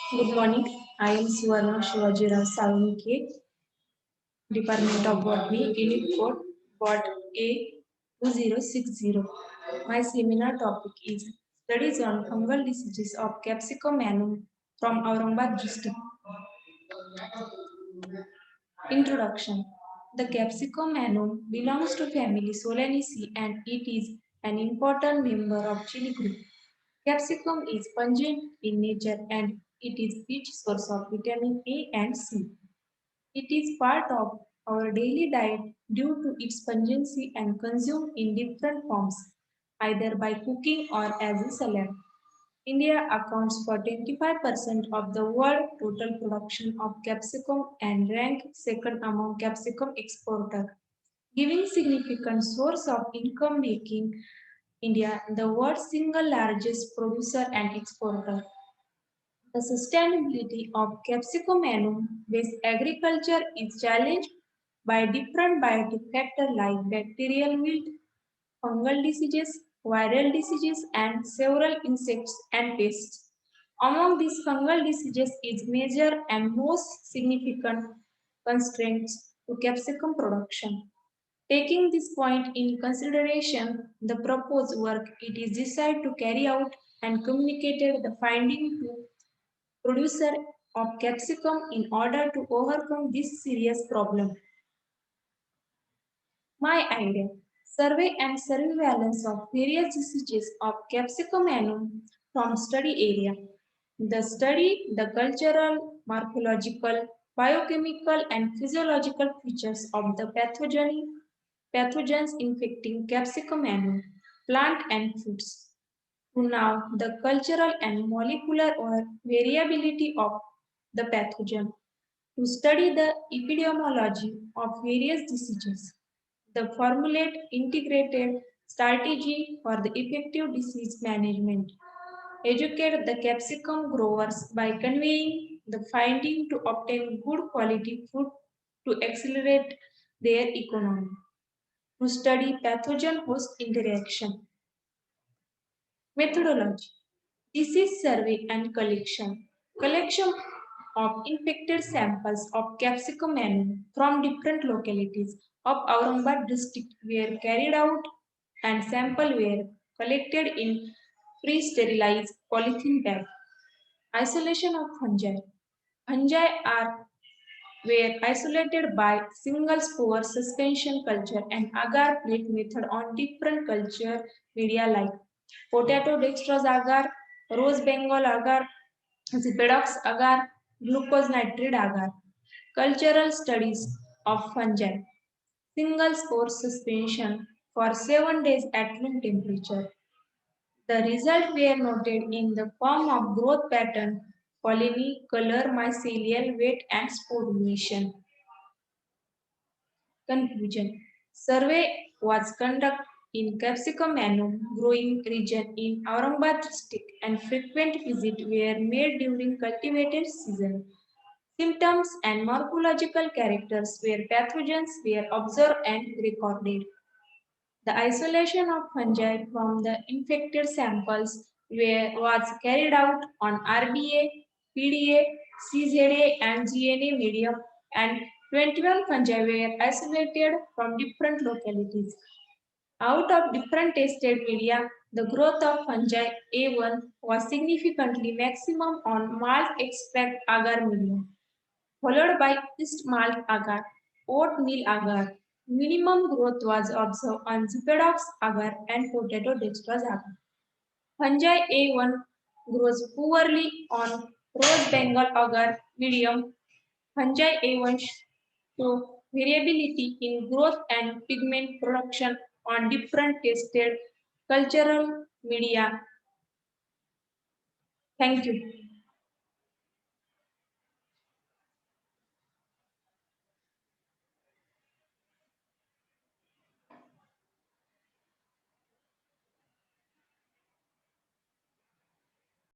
Good morning. I am Suvarna Shivajirao Salunke, Department of Botany, Unit Code Bot A2060. My seminar topic is Studies on Fungal Diseases of Capsicum annum from Aurangabad district. Introduction. The Capsicum annum belongs to family Solanaceae and it is an important member of chili group. Capsicum is pungent in nature and it is rich source of vitamin A and C. It is part of our daily diet due to its pungency and consumed in different forms, either by cooking or as a salad. India accounts for 25% of the world total production of capsicum and ranks second among capsicum exporters, giving significant source of income making India the world's single largest producer and exporter. The sustainability of capsicum annum-based agriculture is challenged by different biotic factors like bacterial wilt, fungal diseases, viral diseases, and several insects and pests. Among these fungal diseases is major and most significant constraints to capsicum production. Taking this point in consideration, the proposed work it is decided to carry out and communicated the finding to producer of capsicum in order to overcome this serious problem. My idea survey and surveillance of various diseases of capsicum annum from study area. The study the cultural, morphological, biochemical, and physiological features of the pathogens infecting capsicum annum, plant and foods. Now, the cultural and molecular variability of the pathogen. To study the epidemiology of various diseases, the formulate integrated strategy for the effective disease management. Educate the capsicum growers by conveying the finding to obtain good quality food to accelerate their economy. To study pathogen-host interaction. Methodology. Disease survey and collection. Collection of infected samples of capsicum annum from different localities of Aurangabad district were carried out and samples were collected in pre-sterilized polythene bag. Isolation of fungi. Fungi are were isolated by single spore suspension culture and agar plate method on different culture media like potato dextrose agar, rose bengal agar, Zipedox agar, glucose nitrate agar. Cultural studies of fungi. Single spore suspension for 7 days at room temperature. The results were noted in the form of growth pattern, colony, color, mycelial weight, and sporulation. Conclusion. Survey was conducted in capsicum annum growing region in Aurangabad district and frequent visits were made during cultivated season. Symptoms and morphological characters where pathogens were observed and recorded. The isolation of fungi from the infected samples was carried out on RDA, PDA, CZA, and GNA medium, and 21 fungi were isolated from different localities. Out of different tested media, the growth of fungi A1 was significantly maximum on malt extract agar medium, followed by yeast malt agar, oatmeal agar. Minimum growth was observed on Zipedox agar and potato dextrose agar. Fungi A1 grows poorly on rose bengal agar medium. Fungi A1 show variability in growth and pigment production on different tested cultural media. Thank you.